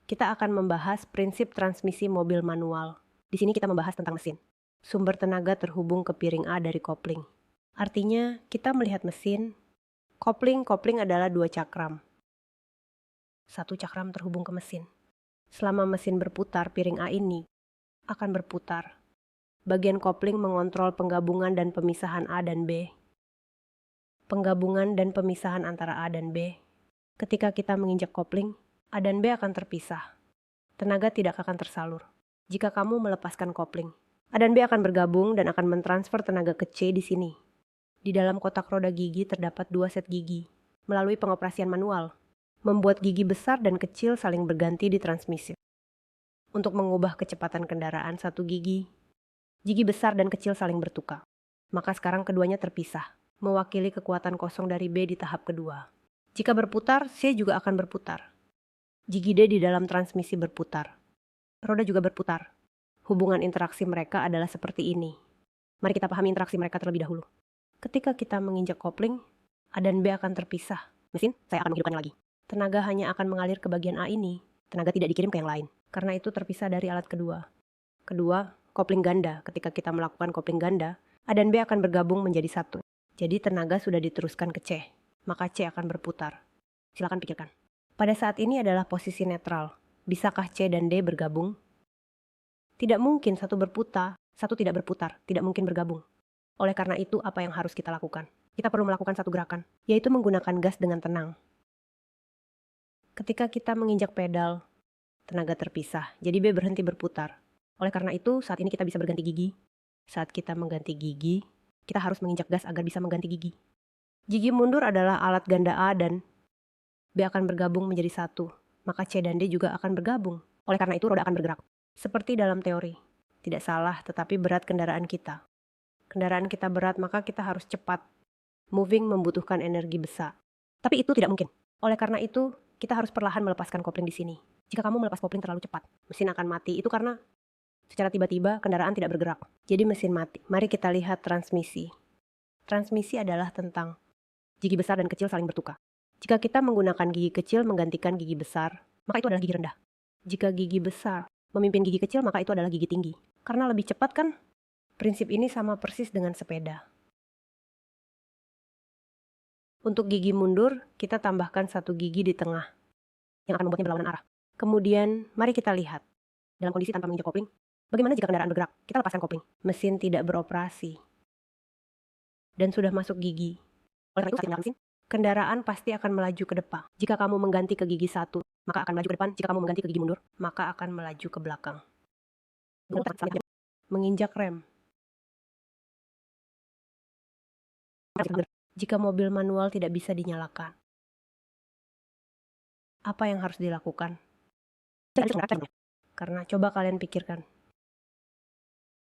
kita akan membahas prinsip transmisi mobil manual. Di sini kita membahas tentang mesin. Sumber tenaga terhubung ke piring A dari kopling. Artinya, kita melihat mesin, kopling adalah dua cakram. Satu cakram terhubung ke mesin. Selama mesin berputar, piring A ini akan berputar. Bagian kopling mengontrol penggabungan dan pemisahan A dan B. Penggabungan dan pemisahan antara A dan B. Ketika kita menginjak kopling, A dan B akan terpisah. Tenaga tidak akan tersalur. Jika kamu melepaskan kopling, A dan B akan bergabung dan akan mentransfer tenaga ke C di sini. Di dalam kotak roda gigi terdapat dua set gigi. Melalui pengoperasian manual, membuat gigi besar dan kecil saling berganti di transmisi. Untuk mengubah kecepatan kendaraan satu gigi besar dan kecil saling bertukar. Maka sekarang keduanya terpisah, mewakili kekuatan kosong dari B di tahap kedua. Jika berputar, C juga akan berputar. Gigi D di dalam transmisi berputar. Roda juga berputar. Hubungan interaksi mereka adalah seperti ini. Mari kita pahami interaksi mereka terlebih dahulu. Ketika kita menginjak kopling, A dan B akan terpisah. Mesin, saya akan menghidupkannya lagi. Tenaga hanya akan mengalir ke bagian A ini. Tenaga tidak dikirim ke yang lain. Karena itu terpisah dari alat kedua. Kedua, kopling ganda. Ketika kita melakukan kopling ganda, A dan B akan bergabung menjadi satu. Jadi tenaga sudah diteruskan ke C. Maka C akan berputar. Silakan pikirkan. Pada saat ini adalah posisi netral. Bisakah C dan D bergabung? Tidak mungkin satu berputar, satu tidak berputar, tidak mungkin bergabung. Oleh karena itu, apa yang harus kita lakukan? Kita perlu melakukan satu gerakan, yaitu menggunakan gas dengan tenang. Ketika kita menginjak pedal, tenaga terpisah, jadi B berhenti berputar. Oleh karena itu, saat ini kita bisa berganti gigi. Saat kita mengganti gigi, kita harus menginjak gas agar bisa mengganti gigi. Gigi mundur adalah alat ganda A dan B akan bergabung menjadi satu, maka C dan D juga akan bergabung. Oleh karena itu, roda akan bergerak. Seperti dalam teori. Tidak salah, tetapi berat kendaraan kita. Kendaraan kita berat, maka kita harus cepat. Moving membutuhkan energi besar. Tapi itu tidak mungkin. Oleh karena itu, kita harus perlahan melepaskan kopling di sini. Jika kamu melepas kopling terlalu cepat, mesin akan mati. Itu karena secara tiba-tiba kendaraan tidak bergerak. Jadi mesin mati. Mari kita lihat transmisi. Transmisi adalah tentang gigi besar dan kecil saling bertukar. Jika kita menggunakan gigi kecil menggantikan gigi besar, maka itu adalah gigi rendah. Jika gigi besar memimpin gigi kecil, maka itu adalah gigi tinggi. Karena lebih cepat kan? Prinsip ini sama persis dengan sepeda. Untuk gigi mundur, kita tambahkan satu gigi di tengah, yang akan membuatnya berlawanan arah. Kemudian, mari kita lihat. Dalam kondisi tanpa menginjak kopling, bagaimana jika kendaraan bergerak? Kita lepaskan kopling. Mesin tidak beroperasi. Dan sudah masuk gigi. Oleh karena itu, saat menyalakan mesin, kendaraan pasti akan melaju ke depan. Jika kamu mengganti ke gigi satu, maka akan melaju ke depan. Jika kamu mengganti ke gigi mundur, maka akan melaju ke belakang. Menginjak rem. Jika mobil manual tidak bisa dinyalakan, apa yang harus dilakukan? Karena coba kalian pikirkan.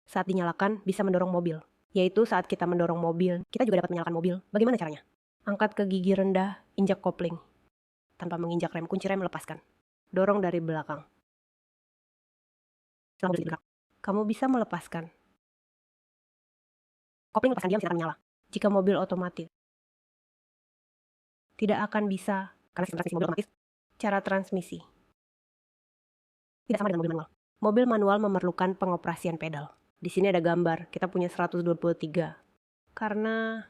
Saat dinyalakan, bisa mendorong mobil. Yaitu saat kita mendorong mobil, kita juga dapat menyalakan mobil. Bagaimana caranya? Angkat ke gigi rendah, injak kopling. Tanpa menginjak rem, kunci rem lepaskan. Dorong dari belakang. Setelah mobil bergerak, kamu bisa melepaskan. Kopling lepaskan diam, mesin akan menyala. Jika mobil otomatis, tidak akan bisa, karena sistem transmisi mobil otomatis, cara transmisi tidak sama dengan mobil manual. Mobil manual memerlukan pengoperasian pedal. Di sini ada gambar, kita punya 123. Karena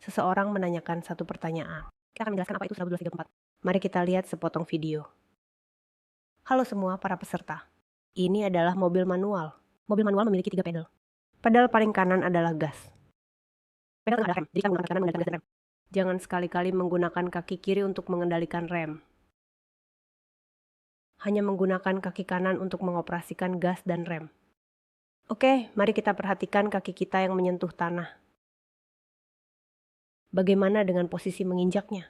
seseorang menanyakan satu pertanyaan. Kita akan menjelaskan apa itu 123/4. Mari kita lihat sepotong video. Halo semua para peserta. Ini adalah mobil manual. Mobil manual memiliki 3 pedal. Pedal paling kanan adalah gas. Pedal adalah rem, jadi kita menggunakan kanan mengendalikan gas dan rem. Jangan sekali-kali menggunakan kaki kiri untuk mengendalikan rem. Hanya menggunakan kaki kanan untuk mengoperasikan gas dan rem. Oke, mari kita perhatikan kaki kita yang menyentuh tanah. Bagaimana dengan posisi menginjaknya?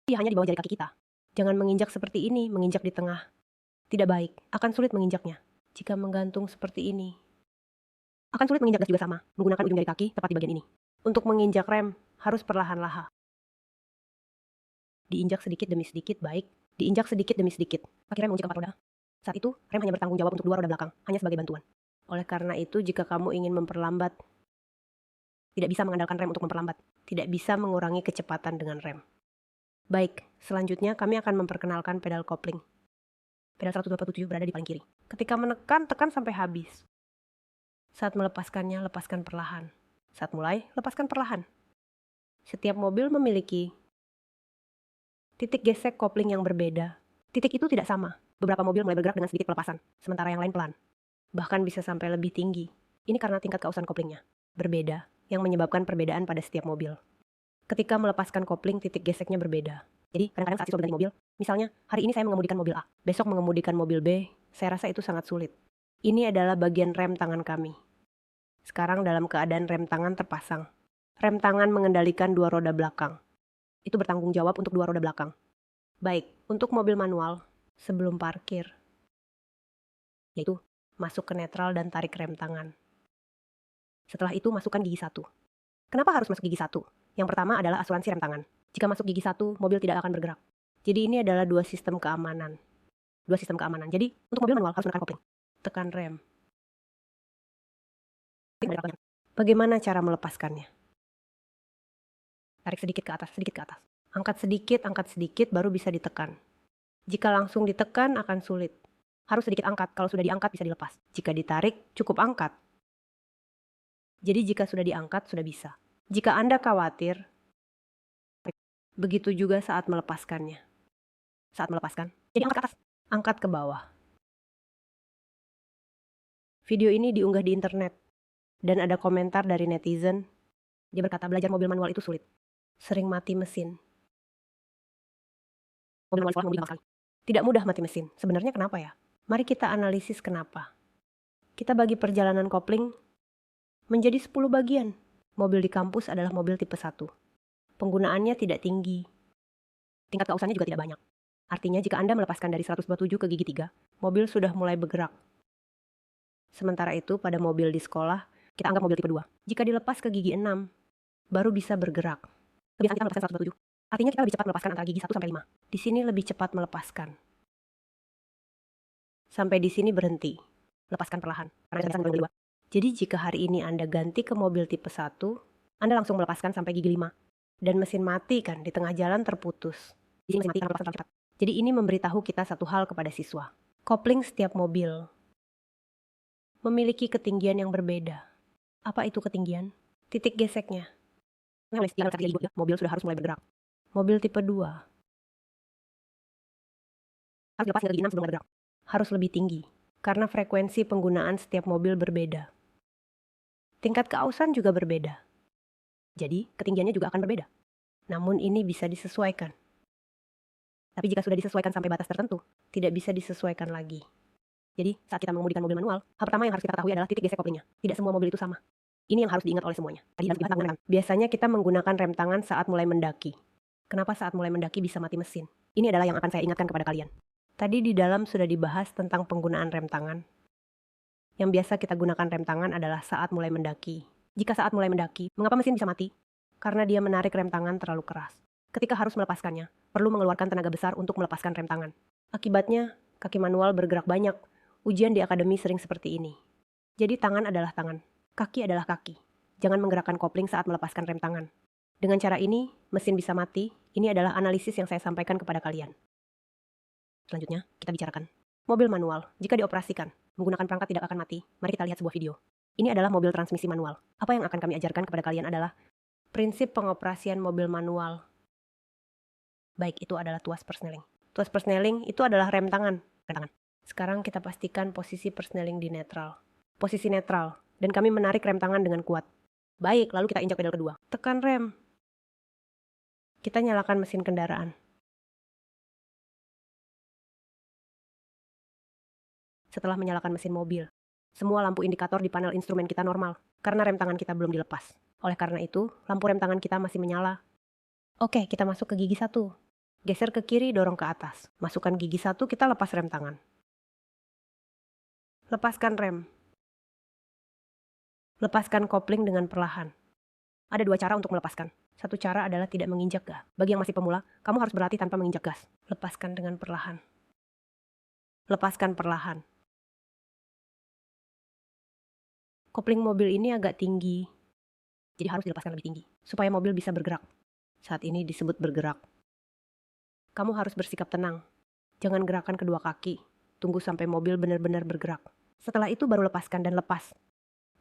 Dia hanya di bawah jari kaki kita. Jangan menginjak seperti ini, menginjak di tengah. Tidak baik, akan sulit menginjaknya. Jika menggantung seperti ini, akan sulit menginjak gas juga sama, menggunakan ujung jari kaki tepat di bagian ini. Untuk menginjak rem, harus perlahan-lahan. Diinjak sedikit demi sedikit, baik. Diinjak sedikit demi sedikit. Kaki rem mengunci keempat roda. Saat itu, rem hanya bertanggung jawab untuk 2 roda belakang, hanya sebagai bantuan. Oleh karena itu, jika kamu ingin memperlambat, tidak bisa mengandalkan rem untuk memperlambat. Tidak bisa mengurangi kecepatan dengan rem. Baik, selanjutnya kami akan memperkenalkan pedal kopling. Pedal 127 berada di paling kiri. Ketika menekan, tekan sampai habis. Saat melepaskannya, lepaskan perlahan. Saat mulai, lepaskan perlahan. Setiap mobil memiliki titik gesek kopling yang berbeda. Titik itu tidak sama. Beberapa mobil mulai bergerak dengan sedikit pelepasan, sementara yang lain pelan. Bahkan bisa sampai lebih tinggi. Ini karena tingkat keausan koplingnya berbeda, yang menyebabkan perbedaan pada setiap mobil. Ketika melepaskan kopling, titik geseknya berbeda. Jadi kadang-kadang saat siswa berganti mobil, misalnya hari ini saya mengemudikan mobil A, besok mengemudikan mobil B, saya rasa itu sangat sulit. Ini adalah bagian rem tangan kami. Sekarang dalam keadaan rem tangan terpasang. Rem tangan mengendalikan dua roda belakang. Itu bertanggung jawab untuk dua roda belakang. Baik, untuk mobil manual, sebelum parkir, yaitu masuk ke netral dan tarik rem tangan. Setelah itu masukkan gigi 1. Kenapa harus masuk gigi 1? Yang pertama adalah asuransi rem tangan. Jika masuk gigi 1, mobil tidak akan bergerak. Jadi ini adalah dua sistem keamanan. Jadi untuk mobil manual harus menekan kopling. Tekan rem. Bagaimana cara melepaskannya? Tarik sedikit ke atas, sedikit ke atas. Angkat sedikit, baru bisa ditekan. Jika langsung ditekan akan sulit. Harus sedikit angkat, kalau sudah diangkat bisa dilepas. Jika ditarik, cukup angkat. Jadi jika sudah diangkat, sudah bisa. Jika Anda khawatir, begitu juga saat melepaskannya. Saat melepaskan, jadi angkat ke atas, angkat ke bawah. Video ini diunggah di internet, dan ada komentar dari netizen. Dia berkata belajar mobil manual itu sulit. Sering mati mesin. Mobil manual mengemudi sekali. Tidak mudah mati mesin. Sebenarnya kenapa ya? Mari kita analisis kenapa. Kita bagi perjalanan kopling menjadi 10 bagian. Mobil di kampus adalah mobil tipe 1. Penggunaannya tidak tinggi. Tingkat keausannya juga tidak banyak. Artinya jika Anda melepaskan dari 127 ke gigi 3, mobil sudah mulai bergerak. Sementara itu pada mobil di sekolah, kita anggap mobil tipe 2. Jika dilepas ke gigi 6, baru bisa bergerak. Kebiasaan kita melepaskan 127. Artinya kita lebih cepat melepaskan antara gigi 1 sampai 5. Di sini lebih cepat melepaskan. Sampai di sini berhenti. Lepaskan perlahan. Karena bisa mobil 2. Jadi jika hari ini Anda ganti ke mobil tipe 1, Anda langsung melepaskan sampai gigi 5. Dan mesin mati kan, di tengah jalan terputus. Di sini mesin mati karena melepaskan terlalu cepat. Jadi ini memberitahu kita satu hal kepada siswa. Kopling setiap mobil memiliki ketinggian yang berbeda. Apa itu ketinggian? Titik geseknya. Mobil sudah harus mulai bergerak. Mobil tipe 2 harus dilepas ke gigi 6 sebelum bergerak. Harus lebih tinggi, karena frekuensi penggunaan setiap mobil berbeda. Tingkat keausan juga berbeda. Jadi, ketinggiannya juga akan berbeda. Namun ini bisa disesuaikan. Tapi jika sudah disesuaikan sampai batas tertentu, tidak bisa disesuaikan lagi. Jadi, saat kita mengemudikan mobil manual, hal pertama yang harus kita ketahui adalah titik gesek koplingnya. Tidak semua mobil itu sama. Ini yang harus diingat oleh semuanya. Biasanya kita menggunakan rem tangan saat mulai mendaki. Kenapa saat mulai mendaki bisa mati mesin? Ini adalah yang akan saya ingatkan kepada kalian. Tadi di dalam sudah dibahas tentang penggunaan rem tangan. Yang biasa kita gunakan rem tangan adalah saat mulai mendaki. Jika saat mulai mendaki, mengapa mesin bisa mati? Karena dia menarik rem tangan terlalu keras. Ketika harus melepaskannya, perlu mengeluarkan tenaga besar untuk melepaskan rem tangan. Akibatnya, kaki manual bergerak banyak. Ujian di akademi sering seperti ini. Jadi tangan adalah tangan, kaki adalah kaki. Jangan menggerakkan kopling saat melepaskan rem tangan. Dengan cara ini, mesin bisa mati. Ini adalah analisis yang saya sampaikan kepada kalian. Selanjutnya, kita bicarakan mobil manual. Jika dioperasikan, menggunakan perangkat tidak akan mati. Mari kita lihat sebuah video. Ini adalah mobil transmisi manual. Apa yang akan kami ajarkan kepada kalian adalah prinsip pengoperasian mobil manual. Baik, itu adalah tuas persneling. Tuas persneling itu adalah rem tangan. Sekarang kita pastikan posisi persneling di netral. Posisi netral, dan kami menarik rem tangan dengan kuat. Baik, lalu kita injak pedal kedua. Tekan rem. Kita nyalakan mesin kendaraan. Setelah menyalakan mesin mobil, semua lampu indikator di panel instrumen kita normal, karena rem tangan kita belum dilepas. Oleh karena itu, lampu rem tangan kita masih menyala. Oke, kita masuk ke gigi 1. Geser ke kiri, dorong ke atas. Masukkan gigi 1, kita lepas rem tangan. Lepaskan rem. Lepaskan kopling dengan perlahan. Ada dua cara untuk melepaskan. Satu cara adalah tidak menginjak gas. Bagi yang masih pemula, kamu harus berlatih tanpa menginjak gas. Lepaskan dengan perlahan. Lepaskan perlahan. Kopling mobil ini agak tinggi, jadi harus dilepaskan lebih tinggi, supaya mobil bisa bergerak. Saat ini disebut bergerak. Kamu harus bersikap tenang. Jangan gerakan kedua kaki. Tunggu sampai mobil benar-benar bergerak. Setelah itu baru lepaskan dan lepas.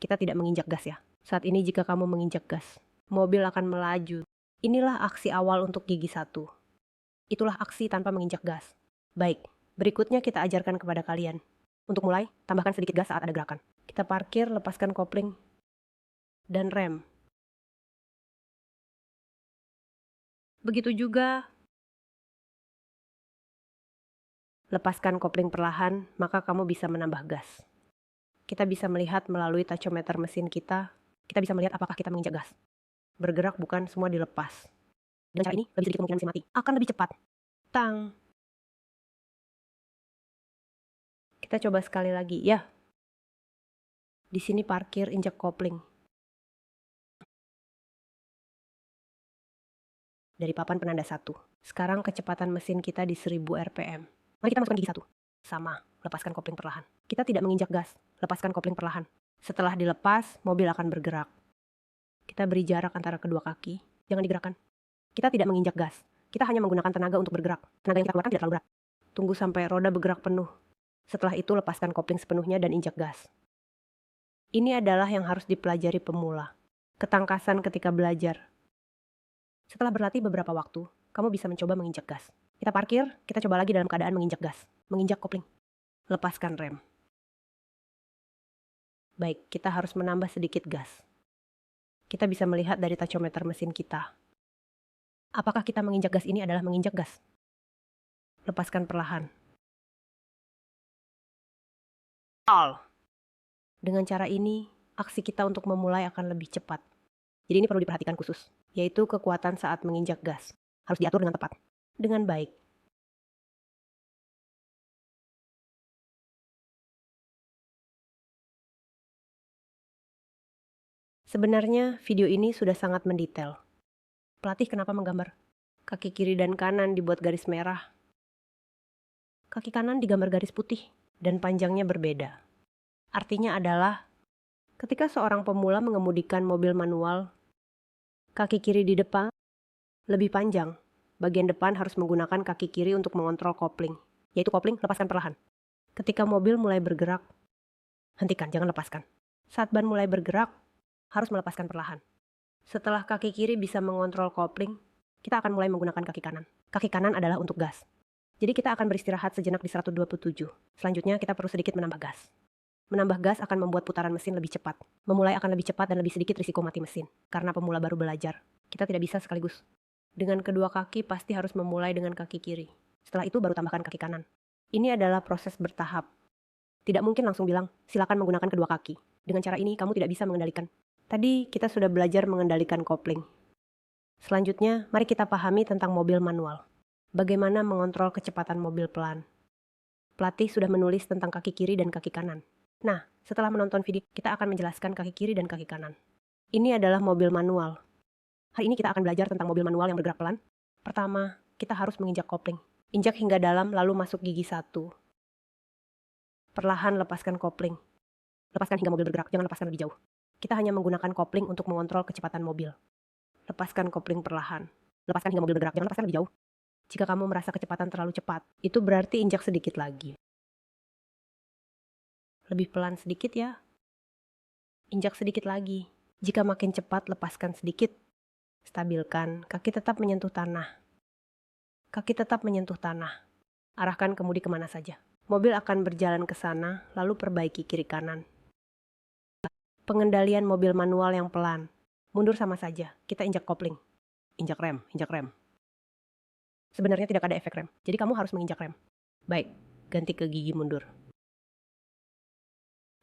Kita tidak menginjak gas ya. Saat ini jika kamu menginjak gas, mobil akan melaju. Inilah aksi awal untuk gigi 1. Itulah aksi tanpa menginjak gas. Baik, berikutnya kita ajarkan kepada kalian. Untuk mulai, tambahkan sedikit gas saat ada gerakan. Kita parkir, lepaskan kopling, dan rem. Begitu juga, lepaskan kopling perlahan, maka kamu bisa menambah gas. Kita bisa melihat melalui tachometer mesin kita bisa melihat apakah kita menginjak gas. Bergerak bukan semua dilepas. Dengan cara ini, lebih sedikit kemungkinan mesin mati. Akan lebih cepat. Tang. Kita coba sekali lagi, ya. Di sini parkir, injak kopling. Dari papan penanda 1. Sekarang kecepatan mesin kita di 1000 rpm. Mari kita masukkan gigi 1. Sama, lepaskan kopling perlahan. Kita tidak menginjak gas, lepaskan kopling perlahan. Setelah dilepas, mobil akan bergerak. Kita beri jarak antara kedua kaki, jangan digerakkan. Kita tidak menginjak gas, kita hanya menggunakan tenaga untuk bergerak. Tenaga yang kita keluarkan tidak terlalu berat. Tunggu sampai roda bergerak penuh. Setelah itu lepaskan kopling sepenuhnya dan injak gas. Ini adalah yang harus dipelajari pemula. Ketangkasan ketika belajar. Setelah berlatih beberapa waktu, kamu bisa mencoba menginjak gas. Kita parkir, kita coba lagi dalam keadaan menginjak gas. Menginjak kopling. Lepaskan rem. Baik, kita harus menambah sedikit gas. Kita bisa melihat dari tachometer mesin kita. Apakah kita menginjak gas ini adalah menginjak gas? Lepaskan perlahan. Dengan cara ini, aksi kita untuk memulai akan lebih cepat. Jadi ini perlu diperhatikan khusus, yaitu kekuatan saat menginjak gas. Harus diatur dengan tepat, dengan baik. Sebenarnya video ini sudah sangat mendetail. Pelatih kenapa menggambar? Kaki kiri dan kanan dibuat garis merah. Kaki kanan digambar garis putih dan panjangnya berbeda. Artinya adalah ketika seorang pemula mengemudikan mobil manual, kaki kiri di depan lebih panjang. Bagian depan harus menggunakan kaki kiri untuk mengontrol kopling, yaitu kopling lepaskan perlahan. Ketika mobil mulai bergerak, hentikan, jangan lepaskan. Saat ban mulai bergerak, harus melepaskan perlahan. Setelah kaki kiri bisa mengontrol kopling, kita akan mulai menggunakan kaki kanan. Kaki kanan adalah untuk gas. Jadi kita akan beristirahat sejenak di 127. Selanjutnya kita perlu sedikit menambah gas. Menambah gas akan membuat putaran mesin lebih cepat. Memulai akan lebih cepat dan lebih sedikit risiko mati mesin. Karena pemula baru belajar, kita tidak bisa sekaligus. Dengan kedua kaki pasti harus memulai dengan kaki kiri. Setelah itu baru tambahkan kaki kanan. Ini adalah proses bertahap. Tidak mungkin langsung bilang, silakan menggunakan kedua kaki. Dengan cara ini kamu tidak bisa mengendalikan. Tadi kita sudah belajar mengendalikan kopling. Selanjutnya, mari kita pahami tentang mobil manual. Bagaimana mengontrol kecepatan mobil pelan. Pelatih sudah menulis tentang kaki kiri dan kaki kanan. Nah, setelah menonton video, kita akan menjelaskan kaki kiri dan kaki kanan. Ini adalah mobil manual. Hari ini kita akan belajar tentang mobil manual yang bergerak pelan. Pertama, kita harus menginjak kopling. Injak hingga dalam lalu masuk gigi 1. Perlahan lepaskan kopling. Lepaskan hingga mobil bergerak, jangan lepaskan lebih jauh. Kita hanya menggunakan kopling untuk mengontrol kecepatan mobil. Lepaskan kopling perlahan. Lepaskan hingga mobil bergerak, jangan lepaskan lebih jauh. Jika kamu merasa kecepatan terlalu cepat, itu berarti injak sedikit lagi. Lebih pelan sedikit ya. Injak sedikit lagi. Jika makin cepat, lepaskan sedikit. Stabilkan, kaki tetap menyentuh tanah. Kaki tetap menyentuh tanah. Arahkan kemudi kemana saja. Mobil akan berjalan ke sana, lalu perbaiki kiri kanan. Pengendalian mobil manual yang pelan. Mundur sama saja, kita injak kopling. Injak rem, injak rem. Sebenarnya tidak ada efek rem, jadi kamu harus menginjak rem. Baik, ganti ke gigi mundur.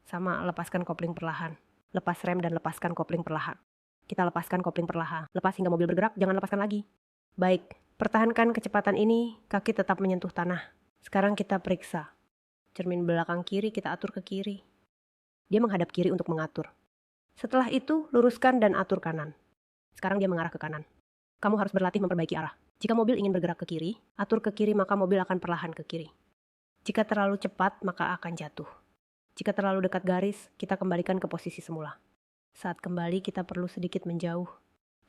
Sama, lepaskan kopling perlahan. Lepas rem dan lepaskan kopling perlahan. Kita lepaskan kopling perlahan. Lepas hingga mobil bergerak, jangan lepaskan lagi. Baik, pertahankan kecepatan ini, kaki tetap menyentuh tanah. Sekarang kita periksa. Cermin belakang kiri kita atur ke kiri. Dia menghadap kiri untuk mengatur. Setelah itu, luruskan dan atur kanan. Sekarang dia mengarah ke kanan. Kamu harus berlatih memperbaiki arah. Jika mobil ingin bergerak ke kiri, atur ke kiri maka mobil akan perlahan ke kiri. Jika terlalu cepat, maka akan jatuh. Jika terlalu dekat garis, kita kembalikan ke posisi semula. Saat kembali, kita perlu sedikit menjauh.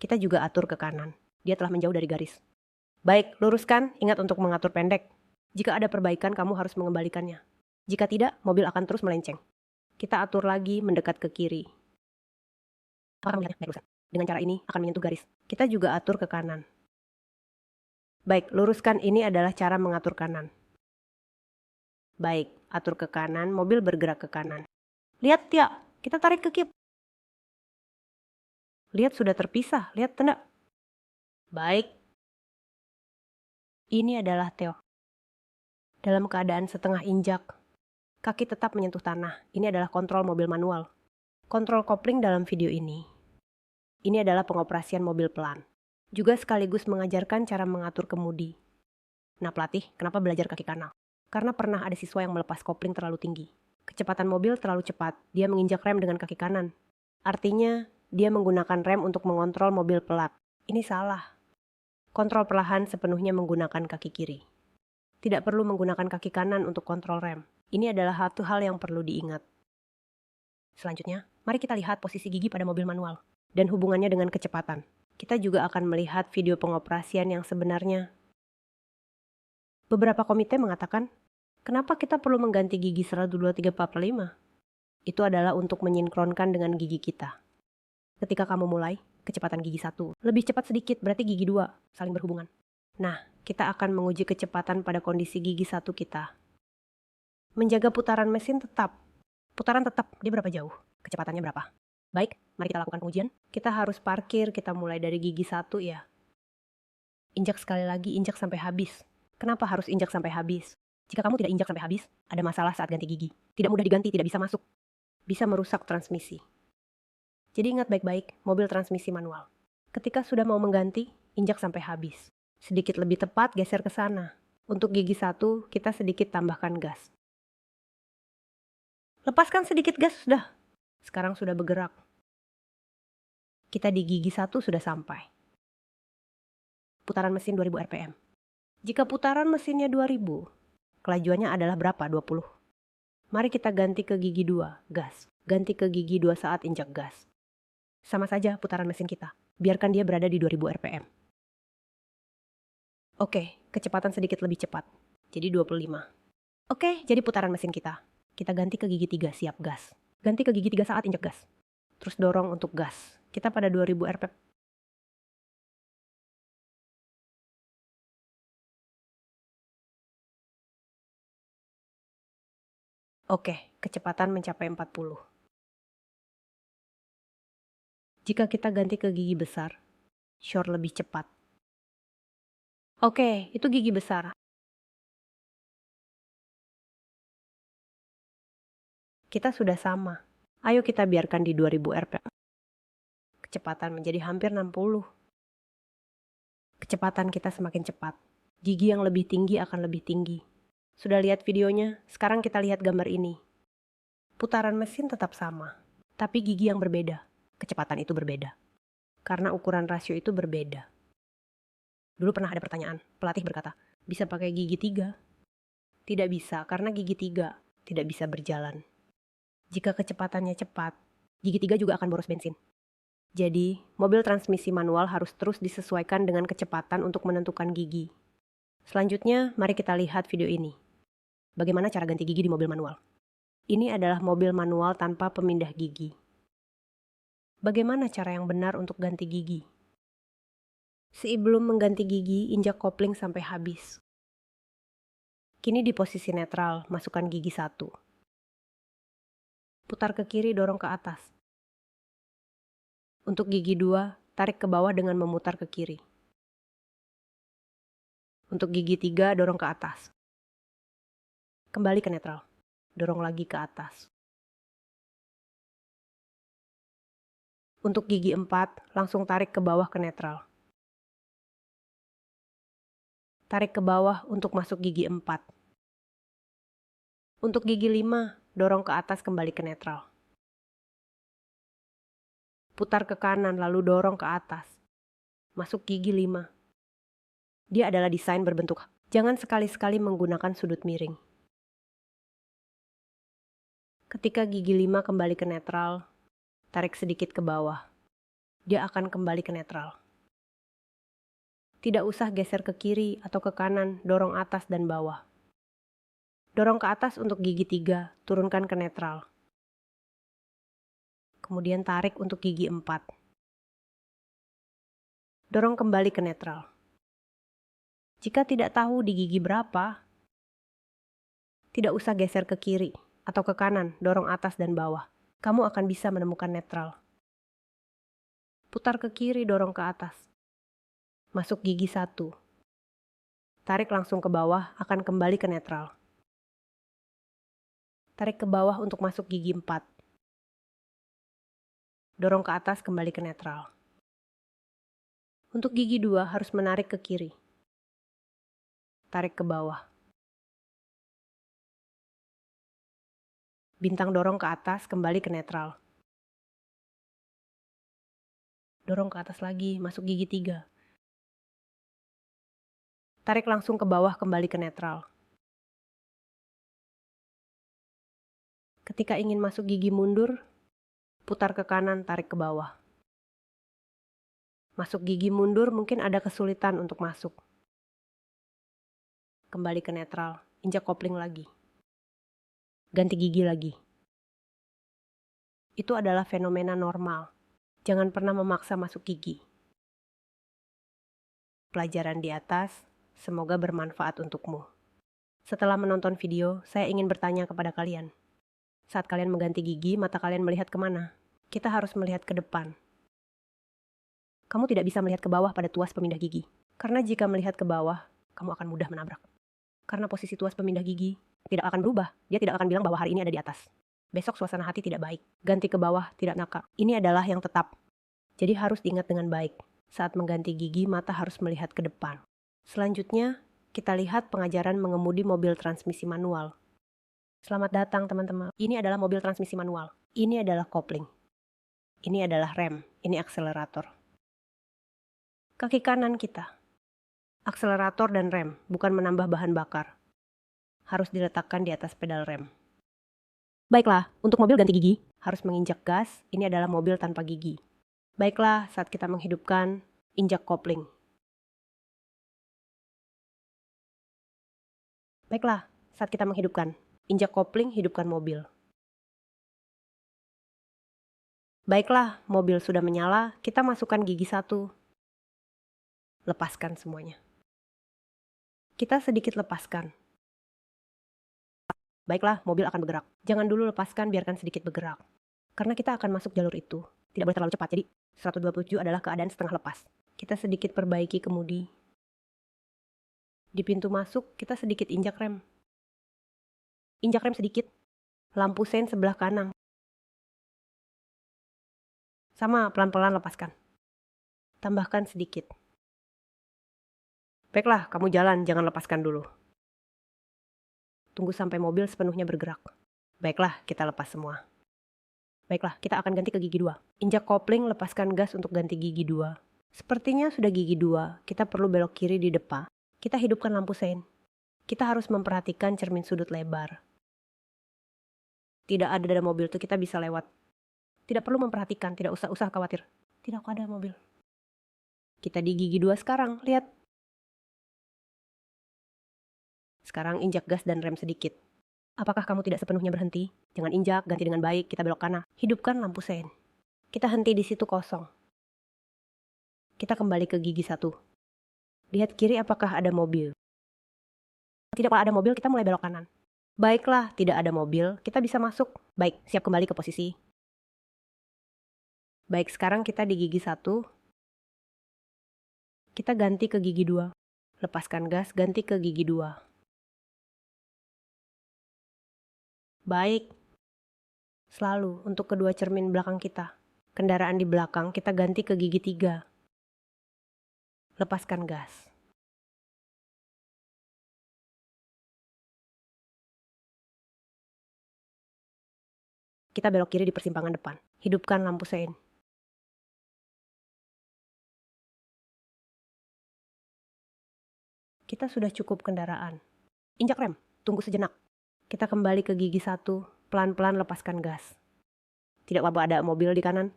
Kita juga atur ke kanan. Dia telah menjauh dari garis. Baik, luruskan, ingat untuk mengatur pendek. Jika ada perbaikan, kamu harus mengembalikannya. Jika tidak, mobil akan terus melenceng. Kita atur lagi mendekat ke kiri. Apakah melihatnya? Baik, luruskan. Dengan cara ini akan menyentuh garis. Kita juga atur ke kanan. Baik, luruskan, ini adalah cara mengatur kanan. Baik, atur ke kanan, mobil bergerak ke kanan. Lihat ya, kita tarik ke kiri. Lihat sudah terpisah, lihat tanda. Baik. Ini adalah Theo. Dalam keadaan setengah injak, kaki tetap menyentuh tanah. Ini adalah kontrol mobil manual. Kontrol kopling dalam video ini. Ini adalah pengoperasian mobil pelan. Juga sekaligus mengajarkan cara mengatur kemudi. Nah pelatih, kenapa belajar kaki kanan? Karena pernah ada siswa yang melepas kopling terlalu tinggi. Kecepatan mobil terlalu cepat, dia menginjak rem dengan kaki kanan. Artinya, dia menggunakan rem untuk mengontrol mobil pelat. Ini salah. Kontrol perlahan sepenuhnya menggunakan kaki kiri. Tidak perlu menggunakan kaki kanan untuk kontrol rem. Ini adalah satu hal yang perlu diingat. Selanjutnya, mari kita lihat posisi gigi pada mobil manual dan hubungannya dengan kecepatan. Kita juga akan melihat video pengoperasian yang sebenarnya. Beberapa komite mengatakan, kenapa kita perlu mengganti gigi 1, 2, 3, 4, 5? Itu adalah untuk menyinkronkan dengan gigi kita. Ketika kamu mulai, kecepatan gigi 1 lebih cepat sedikit, berarti gigi 2 saling berhubungan. Nah, kita akan menguji kecepatan pada kondisi gigi 1 kita. Menjaga putaran mesin tetap. Putaran tetap, dia berapa jauh? Kecepatannya berapa? Baik, mari kita lakukan pengujian. Kita harus parkir, kita mulai dari gigi 1 ya. Injak sekali lagi, injak sampai habis. Kenapa harus injak sampai habis? Jika kamu tidak injak sampai habis, ada masalah saat ganti gigi. Tidak mudah diganti, tidak bisa masuk. Bisa merusak transmisi. Jadi ingat baik-baik, mobil transmisi manual. Ketika sudah mau mengganti, injak sampai habis. Sedikit lebih tepat, geser ke sana. Untuk gigi 1, kita sedikit tambahkan gas. Lepaskan sedikit gas, sudah. Sekarang sudah bergerak. Kita di gigi 1 sudah sampai. Putaran mesin 2000 rpm. Jika putaran mesinnya 2000, kelajuannya adalah berapa? 20. Mari kita ganti ke gigi 2, gas. Ganti ke gigi 2 saat injak gas. Sama saja putaran mesin kita. Biarkan dia berada di 2000 rpm. Oke, kecepatan sedikit lebih cepat. Jadi 25. Oke, jadi putaran mesin kita. Kita ganti ke gigi 3, siap gas. Ganti ke gigi 3 saat injak gas. Terus dorong untuk gas. Kita pada 2000 rpm. Oke, kecepatan mencapai 40. Jika kita ganti ke gigi besar, shore lebih cepat. Oke, itu gigi besar. Kita sudah sama. Ayo kita biarkan di 2000 rpm. Kecepatan menjadi hampir 60. Kecepatan kita semakin cepat. Gigi yang lebih tinggi akan lebih tinggi. Sudah lihat videonya? Sekarang kita lihat gambar ini. Putaran mesin tetap sama, tapi gigi yang berbeda. Kecepatan itu berbeda. Karena ukuran rasio itu berbeda. Dulu pernah ada pertanyaan, pelatih berkata, bisa pakai gigi 3? Tidak bisa, karena gigi 3 tidak bisa berjalan. Jika kecepatannya cepat, gigi 3 juga akan boros bensin. Jadi, mobil transmisi manual harus terus disesuaikan dengan kecepatan untuk menentukan gigi. Selanjutnya, mari kita lihat video ini. Bagaimana cara ganti gigi di mobil manual? Ini adalah mobil manual tanpa pemindah gigi. Bagaimana cara yang benar untuk ganti gigi? Sebelum mengganti gigi, injak kopling sampai habis. Kini di posisi netral, masukkan gigi 1. Putar ke kiri, dorong ke atas. Untuk gigi 2, tarik ke bawah dengan memutar ke kiri. Untuk gigi 3, dorong ke atas. Kembali ke netral. Dorong lagi ke atas. Untuk gigi 4, langsung tarik ke bawah ke netral. Tarik ke bawah untuk masuk gigi 4. Untuk gigi 5, dorong ke atas kembali ke netral. Putar ke kanan lalu dorong ke atas. Masuk gigi 5. Dia adalah desain berbentuk. Jangan sekali-sekali menggunakan sudut miring. Ketika gigi 5 kembali ke netral, tarik sedikit ke bawah. Dia akan kembali ke netral. Tidak usah geser ke kiri atau ke kanan, dorong atas dan bawah. Dorong ke atas untuk gigi 3, turunkan ke netral. Kemudian tarik untuk gigi 4. Dorong kembali ke netral. Jika tidak tahu di gigi berapa, tidak usah geser ke kiri atau ke kanan, dorong atas dan bawah. Kamu akan bisa menemukan netral. Putar ke kiri, dorong ke atas. Masuk gigi 1. Tarik langsung ke bawah, akan kembali ke netral. Tarik ke bawah untuk masuk gigi 4. Dorong ke atas, kembali ke netral. Untuk gigi 2 harus menarik ke kiri. Tarik ke bawah. Bintang dorong ke atas, kembali ke netral. Dorong ke atas lagi, masuk gigi 3. Tarik langsung ke bawah, kembali ke netral. Ketika ingin masuk gigi mundur, putar ke kanan, tarik ke bawah. Masuk gigi mundur mungkin ada kesulitan untuk masuk. Kembali ke netral, injak kopling lagi. Ganti gigi lagi. Itu adalah fenomena normal. Jangan pernah memaksa masuk gigi. Pelajaran di atas, semoga bermanfaat untukmu. Setelah menonton video, saya ingin bertanya kepada kalian. Saat kalian mengganti gigi, mata kalian melihat kemana? Kita harus melihat ke depan. Kamu tidak bisa melihat ke bawah pada tuas pemindah gigi. Karena jika melihat ke bawah, kamu akan mudah menabrak. Karena posisi tuas pemindah gigi tidak akan berubah. Dia tidak akan bilang bahwa hari ini ada di atas. Besok suasana hati tidak baik. Ganti ke bawah, tidak nakal. Ini adalah yang tetap. Jadi harus diingat dengan baik. Saat mengganti gigi, mata harus melihat ke depan. Selanjutnya, kita lihat pengajaran mengemudi mobil transmisi manual. Selamat datang teman-teman. Ini adalah mobil transmisi manual. Ini adalah kopling. Ini adalah rem. Ini akselerator. Kaki kanan kita. Akselerator dan rem, bukan menambah bahan bakar. Harus diletakkan di atas pedal rem. Baiklah, untuk mobil ganti gigi, harus menginjak gas. Ini adalah mobil tanpa gigi. Baiklah, saat kita menghidupkan, injak kopling. Baiklah, saat kita menghidupkan, injak kopling, hidupkan mobil. Baiklah, mobil sudah menyala, kita masukkan gigi 1. Lepaskan semuanya. Kita sedikit lepaskan. Baiklah, mobil akan bergerak. Jangan dulu lepaskan, biarkan sedikit bergerak. Karena kita akan masuk jalur itu. Tidak boleh terlalu cepat, jadi 127 adalah keadaan setengah lepas. Kita sedikit perbaiki kemudi. Di pintu masuk, kita sedikit injak rem. Injak rem sedikit. Lampu sein sebelah kanan. Sama, pelan-pelan lepaskan. Tambahkan sedikit. Baiklah, kamu jalan, jangan lepaskan dulu. Tunggu sampai mobil sepenuhnya bergerak. Baiklah, kita lepas semua. Baiklah, kita akan ganti ke gigi 2. Injak kopling, lepaskan gas untuk ganti gigi 2. Sepertinya sudah gigi 2, kita perlu belok kiri di depan. Kita hidupkan lampu sein. Kita harus memperhatikan cermin sudut lebar. Tidak ada mobil itu, kita bisa lewat. Tidak perlu memperhatikan, tidak usah khawatir. Tidak ada mobil. Kita di gigi 2 sekarang, lihat. Sekarang injak gas dan rem sedikit. Apakah kamu tidak sepenuhnya berhenti? Jangan injak, ganti dengan baik, kita belok kanan. Hidupkan lampu sein. Kita henti di situ kosong. Kita kembali ke gigi 1. Lihat kiri apakah ada mobil. Tidak ada mobil, kita mulai belok kanan. Baiklah, tidak ada mobil, kita bisa masuk. Baik, siap kembali ke posisi. Baik, sekarang kita di gigi 1. Kita ganti ke gigi 2. Lepaskan gas, ganti ke gigi 2. Baik. Selalu untuk kedua cermin belakang kita. Kendaraan di belakang kita ganti ke gigi 3. Lepaskan gas. Kita belok kiri di persimpangan depan. Hidupkan lampu sein. Kita sudah cukup kendaraan. Injak rem, tunggu sejenak. Kita kembali ke gigi 1, pelan-pelan lepaskan gas. Tidak apa-apa ada mobil di kanan.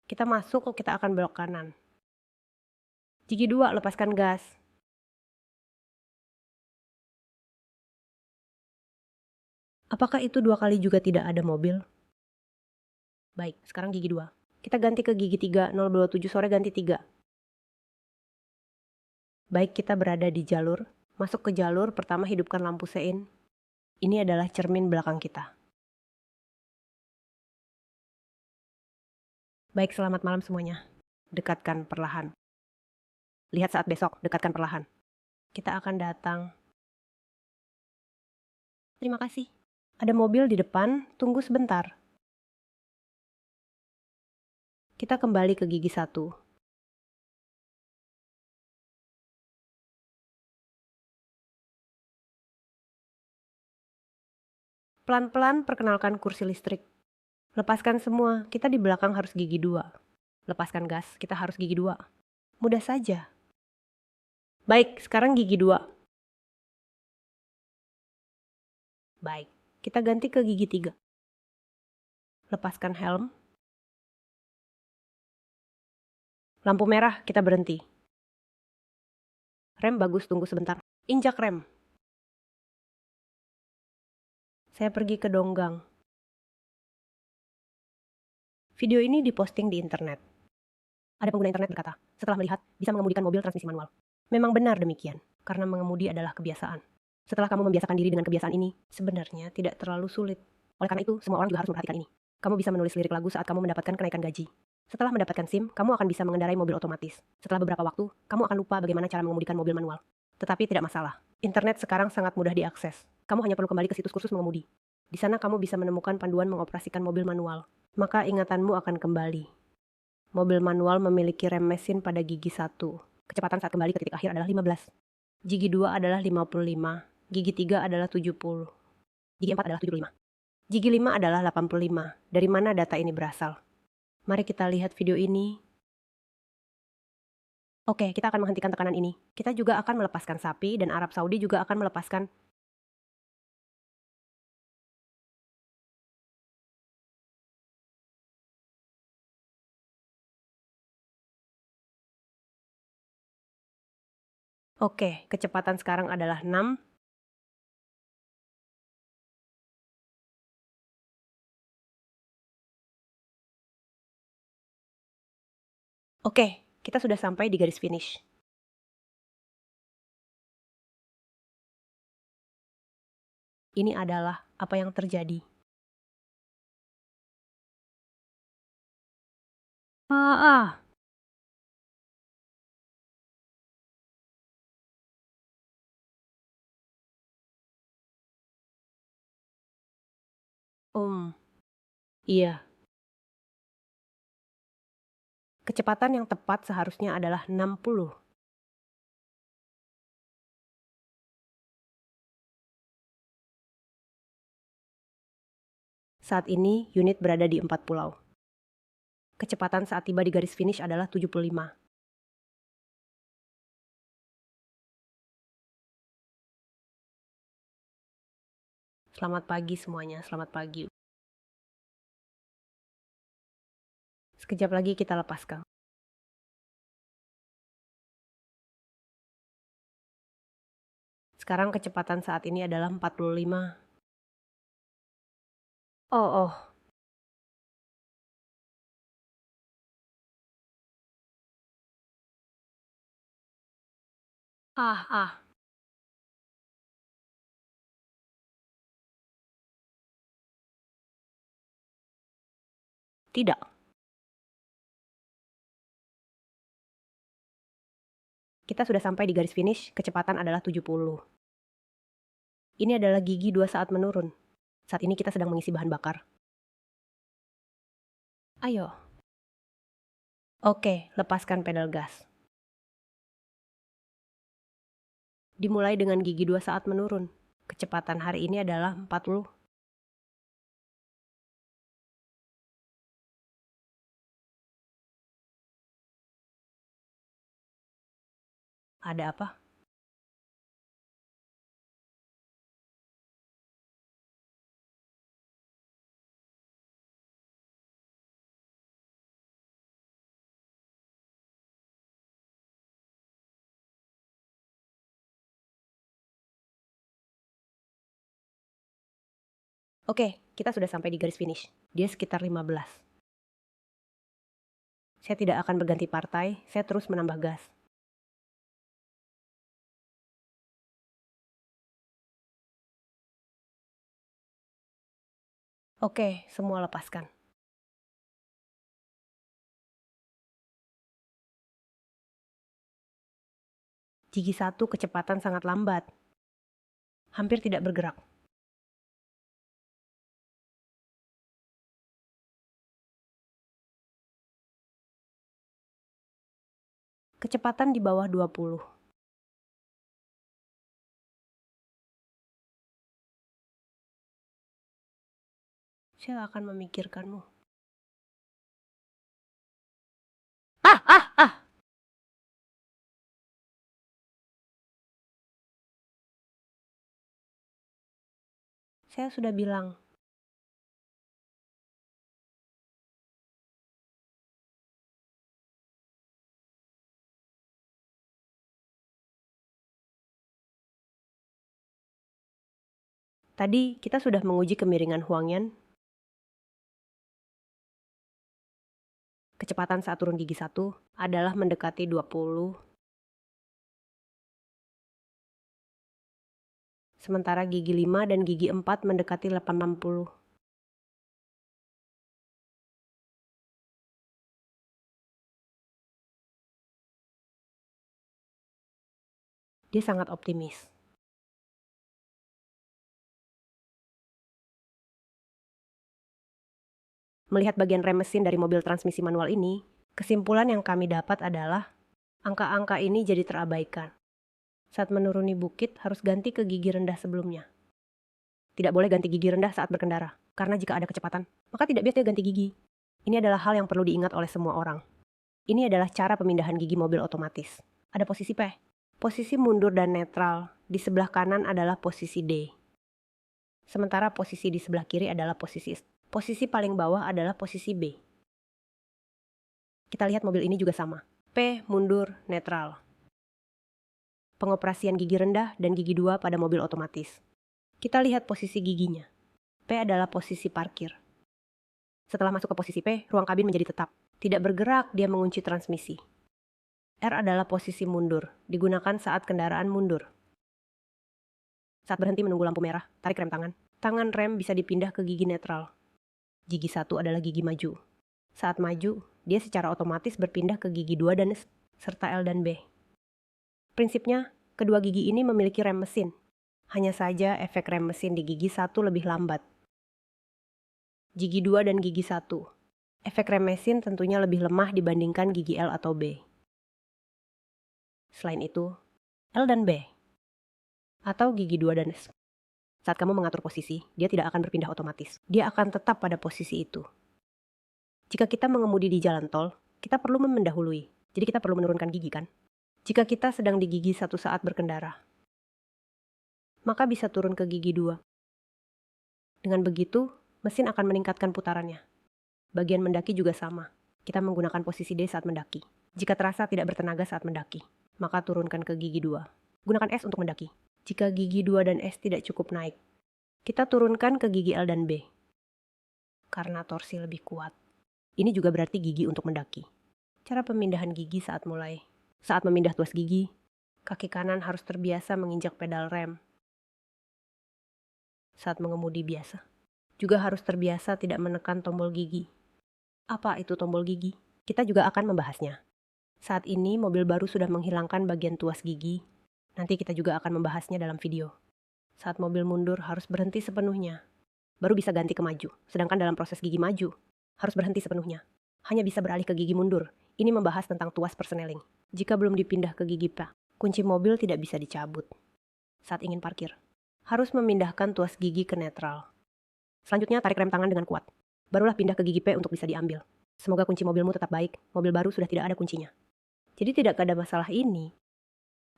Kita masuk, kita akan belok kanan. Gigi 2, lepaskan gas. Apakah itu 2 kali juga tidak ada mobil? Baik, sekarang gigi 2. Kita ganti ke gigi 3, 027 sore ganti 3. Baik, kita berada di jalur. Masuk ke jalur, pertama hidupkan lampu sein. Ini adalah cermin belakang kita. Baik, selamat malam semuanya. Dekatkan perlahan. Lihat saat besok, dekatkan perlahan. Kita akan datang. Terima kasih. Ada mobil di depan, tunggu sebentar. Kita kembali ke gigi 1. Pelan-pelan perkenalkan kursi listrik. Lepaskan semua, kita di belakang harus gigi 2. Lepaskan gas, kita harus gigi 2. Mudah saja. Baik, sekarang gigi 2. Baik, kita ganti ke gigi 3. Lepaskan helm. Lampu merah, kita berhenti. Rem bagus, tunggu sebentar. Injak rem. Saya pergi ke Donggang. Video ini diposting di internet. Ada pengguna internet berkata, setelah melihat, bisa mengemudikan mobil transmisi manual. Memang benar demikian, karena mengemudi adalah kebiasaan. Setelah kamu membiasakan diri dengan kebiasaan ini, sebenarnya tidak terlalu sulit. Oleh karena itu, semua orang juga harus memperhatikan ini. Kamu bisa menulis lirik lagu saat kamu mendapatkan kenaikan gaji. Setelah mendapatkan SIM, kamu akan bisa mengendarai mobil otomatis. Setelah beberapa waktu, kamu akan lupa bagaimana cara mengemudikan mobil manual. Tetapi tidak masalah. Internet sekarang sangat mudah diakses. Kamu hanya perlu kembali ke situs kursus mengemudi. Di sana kamu bisa menemukan panduan mengoperasikan mobil manual. Maka ingatanmu akan kembali. Mobil manual memiliki rem mesin pada gigi 1. Kecepatan saat kembali ke titik akhir adalah 15. Gigi 2 adalah 55. Gigi 3 adalah 70. Gigi 4 adalah 75. Gigi 5 adalah 85. Dari mana data ini berasal? Mari kita lihat video ini. Oke, kita akan menghentikan tekanan ini. Kita juga akan melepaskan sapi dan Arab Saudi juga akan melepaskan. Oke, kecepatan sekarang adalah 6. Oke, kita sudah sampai di garis finish. Ini adalah apa yang terjadi. Ah. Iya. Kecepatan yang tepat seharusnya adalah 60. Saat ini, unit berada di 4 pulau. Kecepatan saat tiba di garis finish adalah 75. Selamat pagi semuanya, selamat pagi. Sekejap lagi kita lepaskan. Sekarang kecepatan saat ini adalah 45. Oh. Ah. Tidak. Kita sudah sampai di garis finish, kecepatan adalah 70. Ini adalah gigi 2 saat menurun. Saat ini kita sedang mengisi bahan bakar. Ayo. Oke, lepaskan pedal gas. Dimulai dengan gigi 2 saat menurun. Kecepatan hari ini adalah 40. Ada apa? Oke, kita sudah sampai di garis finish. Dia sekitar 15. Saya tidak akan berganti partai, saya terus menambah gas. Oke, semua lepaskan. Gigi 1 kecepatan sangat lambat. Hampir tidak bergerak. Kecepatan di bawah 20. Saya akan memikirkanmu. Ah! Saya sudah bilang. Tadi kita sudah menguji kemiringan Huangyan. Kecepatan saat turun gigi 1 adalah mendekati 20. Sementara gigi 5 dan gigi 4 mendekati 80. Dia sangat optimis. Melihat bagian rem mesin dari mobil transmisi manual ini, kesimpulan yang kami dapat adalah angka-angka ini jadi terabaikan. Saat menuruni bukit harus ganti ke gigi rendah sebelumnya. Tidak boleh ganti gigi rendah saat berkendara, karena jika ada kecepatan, maka tidak biasanya ganti gigi. Ini adalah hal yang perlu diingat oleh semua orang. Ini adalah cara pemindahan gigi mobil otomatis. Ada posisi P. Posisi mundur dan netral di sebelah kanan adalah posisi D. Sementara posisi di sebelah kiri adalah posisi S. Posisi paling bawah adalah posisi B. Kita lihat mobil ini juga sama. P, mundur, netral. Pengoperasian gigi rendah dan gigi 2 pada mobil otomatis. Kita lihat posisi giginya. P adalah posisi parkir. Setelah masuk ke posisi P, ruang kabin menjadi tetap. Tidak bergerak, dia mengunci transmisi. R adalah posisi mundur, digunakan saat kendaraan mundur. Saat berhenti menunggu lampu merah, tarik rem tangan. Tangan rem bisa dipindah ke gigi netral. Gigi 1 adalah gigi maju. Saat maju, dia secara otomatis berpindah ke gigi 2 dan S, serta L dan B. Prinsipnya, kedua gigi ini memiliki rem mesin. Hanya saja efek rem mesin di gigi 1 lebih lambat. Gigi 2 dan gigi 1. Efek rem mesin tentunya lebih lemah dibandingkan gigi L atau B. Selain itu, L dan B. Atau gigi 2 dan S. Saat kamu mengatur posisi, dia tidak akan berpindah otomatis. Dia akan tetap pada posisi itu. Jika kita mengemudi di jalan tol, kita perlu mendahului. Jadi kita perlu menurunkan gigi kan? Jika kita sedang di gigi 1 saat berkendara, maka bisa turun ke gigi 2. Dengan begitu, mesin akan meningkatkan putarannya. Bagian mendaki juga sama. Kita menggunakan posisi D saat mendaki. Jika terasa tidak bertenaga saat mendaki, maka turunkan ke gigi 2. Gunakan S untuk mendaki. Jika gigi 2 dan S tidak cukup naik, kita turunkan ke gigi L dan B. Karena torsi lebih kuat. Ini juga berarti gigi untuk mendaki. Cara pemindahan gigi saat mulai. Saat memindah tuas gigi, kaki kanan harus terbiasa menginjak pedal rem. Saat mengemudi biasa, juga harus terbiasa tidak menekan tombol gigi. Apa itu tombol gigi? Kita juga akan membahasnya. Saat ini mobil baru sudah menghilangkan bagian tuas gigi. Nanti kita juga akan membahasnya dalam video. Saat mobil mundur harus berhenti sepenuhnya. Baru bisa ganti ke maju. Sedangkan dalam proses gigi maju, harus berhenti sepenuhnya. Hanya bisa beralih ke gigi mundur. Ini membahas tentang tuas persneling. Jika belum dipindah ke gigi P, kunci mobil tidak bisa dicabut. Saat ingin parkir, harus memindahkan tuas gigi ke netral. Selanjutnya tarik rem tangan dengan kuat. Barulah pindah ke gigi P untuk bisa diambil. Semoga kunci mobilmu tetap baik. Mobil baru sudah tidak ada kuncinya. Jadi tidak ada masalah ini.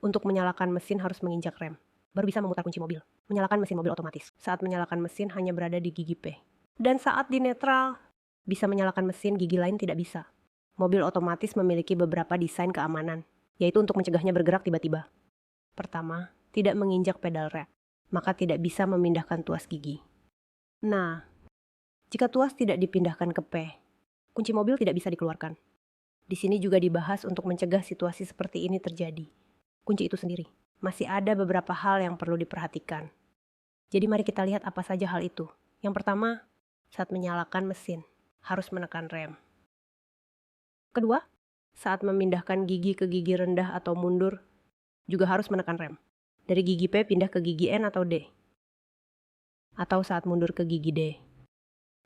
Untuk menyalakan mesin harus menginjak rem. Baru bisa memutar kunci mobil. Menyalakan mesin mobil otomatis. Saat menyalakan mesin hanya berada di gigi P. Dan saat di netral, bisa menyalakan mesin, gigi lain tidak bisa. Mobil otomatis memiliki beberapa desain keamanan, yaitu untuk mencegahnya bergerak tiba-tiba. Pertama, tidak menginjak pedal rem, maka tidak bisa memindahkan tuas gigi. Nah, jika tuas tidak dipindahkan ke P, kunci mobil tidak bisa dikeluarkan. Di sini juga dibahas untuk mencegah situasi seperti ini terjadi. Kunci itu sendiri. Masih ada beberapa hal yang perlu diperhatikan. Jadi mari kita lihat apa saja hal itu. Yang pertama, saat menyalakan mesin, harus menekan rem. Kedua, saat memindahkan gigi ke gigi rendah atau mundur, juga harus menekan rem. Dari gigi P pindah ke gigi N atau D. Atau saat mundur ke gigi D.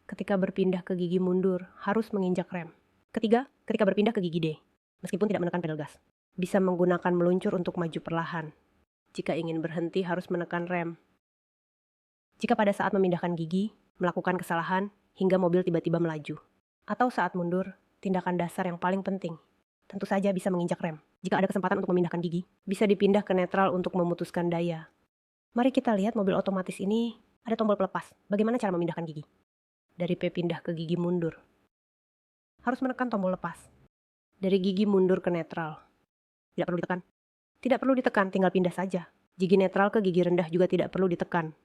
Ketika berpindah ke gigi mundur, harus menginjak rem. Ketiga, ketika berpindah ke gigi D, meskipun tidak menekan pedal gas, bisa menggunakan meluncur untuk maju perlahan. Jika ingin berhenti, harus menekan rem. Jika pada saat memindahkan gigi, melakukan kesalahan, hingga mobil tiba-tiba melaju. Atau saat mundur, tindakan dasar yang paling penting. Tentu saja bisa menginjak rem. Jika ada kesempatan untuk memindahkan gigi, bisa dipindah ke netral untuk memutuskan daya. Mari kita lihat mobil otomatis ini ada tombol pelepas. Bagaimana cara memindahkan gigi? Dari P pindah ke gigi mundur. Harus menekan tombol lepas. Dari gigi mundur ke netral. Tidak perlu ditekan. Tidak perlu ditekan, tinggal pindah saja. Gigi netral ke gigi rendah juga tidak perlu ditekan.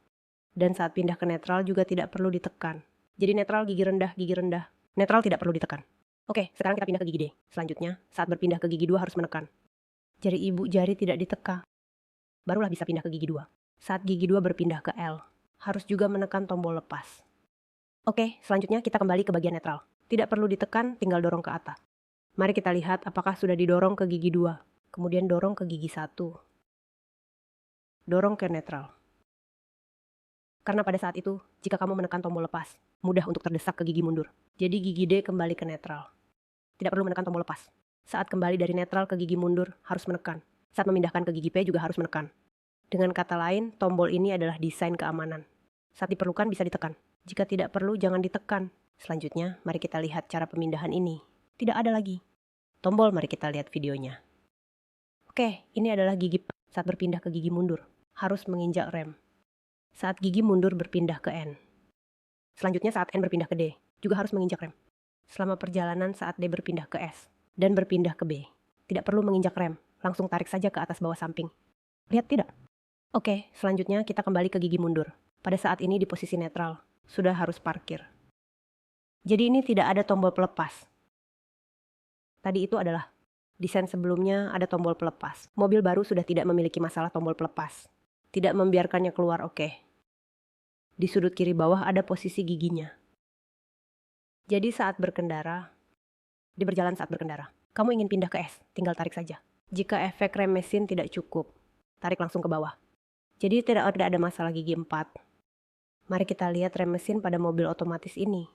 Dan saat pindah ke netral juga tidak perlu ditekan. Jadi netral, gigi rendah, netral tidak perlu ditekan. Oke, sekarang kita pindah ke gigi D. Selanjutnya, saat berpindah ke gigi 2 harus menekan. Jari ibu jari tidak ditekan. Barulah bisa pindah ke gigi 2. Saat gigi 2 berpindah ke L, harus juga menekan tombol lepas. Oke, selanjutnya kita kembali ke bagian netral. Tidak perlu ditekan, tinggal dorong ke atas. Mari kita lihat apakah sudah didorong ke gigi 2. Kemudian dorong ke gigi 1. Dorong ke netral. Karena pada saat itu, jika kamu menekan tombol lepas, mudah untuk terdesak ke gigi mundur. Jadi gigi D kembali ke netral. Tidak perlu menekan tombol lepas. Saat kembali dari netral ke gigi mundur, harus menekan. Saat memindahkan ke gigi P juga harus menekan. Dengan kata lain, tombol ini adalah desain keamanan. Saat diperlukan bisa ditekan. Jika tidak perlu, jangan ditekan. Selanjutnya, mari kita lihat cara pemindahan ini. Tidak ada lagi tombol, mari kita lihat videonya. Oke, ini adalah gigi P. Saat berpindah ke gigi mundur, harus menginjak rem. Saat gigi mundur berpindah ke N. Selanjutnya saat N berpindah ke D, juga harus menginjak rem. Selama perjalanan saat D berpindah ke S dan berpindah ke B, tidak perlu menginjak rem, langsung tarik saja ke atas bawah samping. Lihat tidak? Oke, selanjutnya kita kembali ke gigi mundur. Pada saat ini di posisi netral, sudah harus parkir. Jadi ini tidak ada tombol pelepas. Tadi itu adalah desain sebelumnya ada tombol pelepas. Mobil baru sudah tidak memiliki masalah tombol pelepas. Tidak membiarkannya keluar, oke. Di sudut kiri bawah ada posisi giginya. Jadi saat berkendara, di berjalan saat berkendara, kamu ingin pindah ke S, tinggal tarik saja. Jika efek rem mesin tidak cukup, tarik langsung ke bawah. Jadi tidak ada masalah gigi 4. Mari kita lihat rem mesin pada mobil otomatis ini.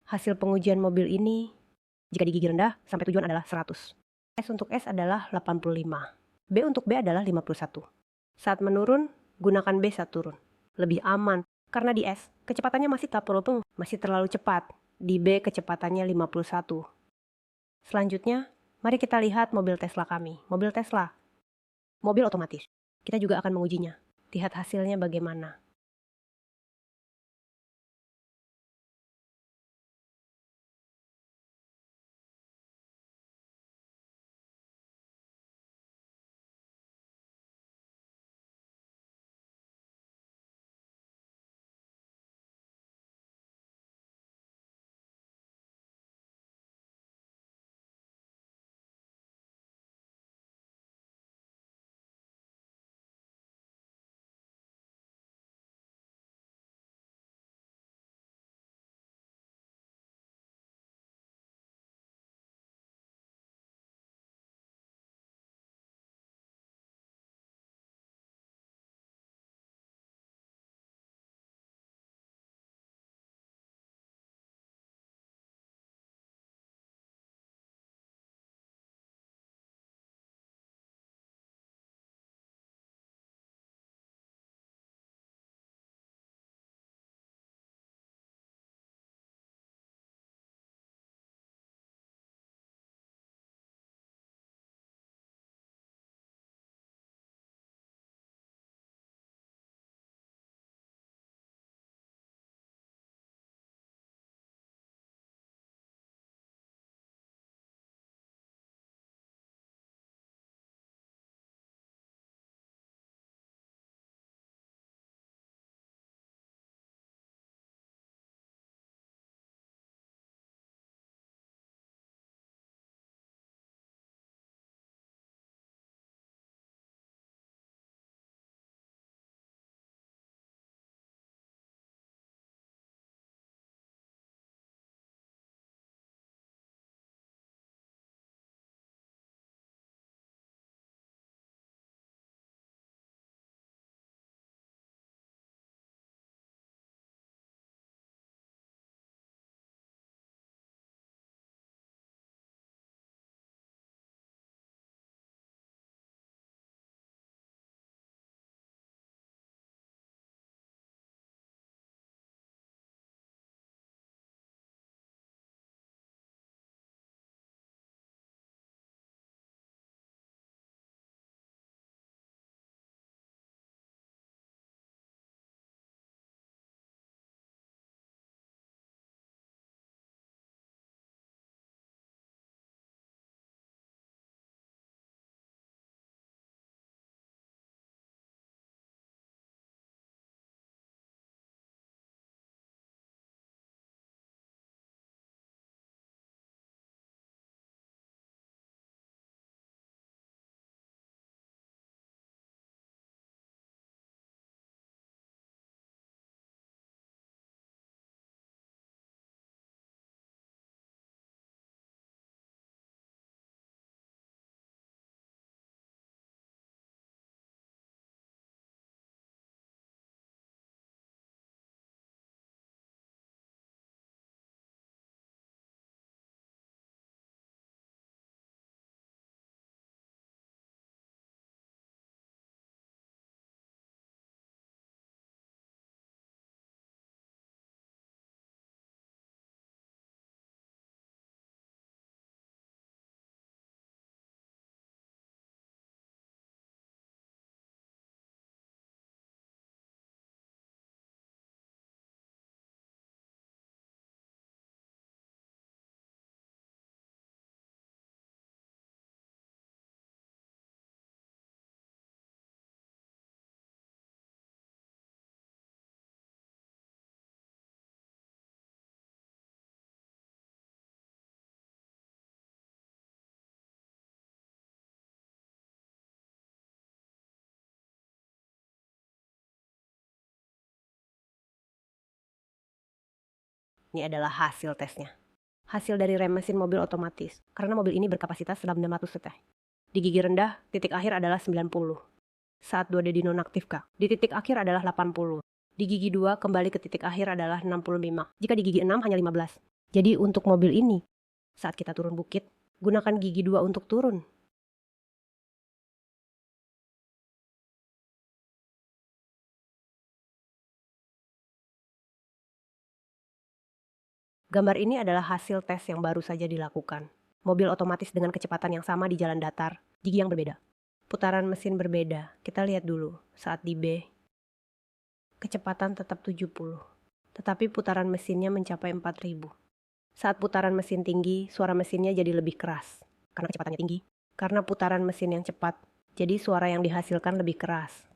Hasil pengujian mobil ini, jika di gigi rendah, sampai tujuan adalah 100. S untuk S adalah 85. B untuk B adalah 51. Saat menurun, gunakan B saat turun. Lebih aman, karena di S, kecepatannya masih tak perlu masih terlalu cepat. Di B, kecepatannya 51. Selanjutnya, mari kita lihat mobil Tesla kami. Mobil Tesla, mobil otomatis. Kita juga akan mengujinya. Lihat hasilnya bagaimana. Ini adalah hasil tesnya. Hasil dari rem mesin mobil otomatis, karena mobil ini berkapasitas 900 cc. Di gigi rendah, titik akhir adalah 90. Saat 2D dinonaktifkan, di titik akhir adalah 80. Di gigi 2 kembali ke titik akhir adalah 65. Jika di gigi 6 hanya 15. Jadi untuk mobil ini, saat kita turun bukit, gunakan gigi 2 untuk turun. Gambar ini adalah hasil tes yang baru saja dilakukan. Mobil otomatis dengan kecepatan yang sama di jalan datar, gigi yang berbeda. Putaran mesin berbeda. Kita lihat dulu, saat di B, kecepatan tetap 70, tetapi putaran mesinnya mencapai 4000. Saat putaran mesin tinggi, suara mesinnya jadi lebih keras, karena kecepatannya tinggi. Karena putaran mesin yang cepat, jadi suara yang dihasilkan lebih keras.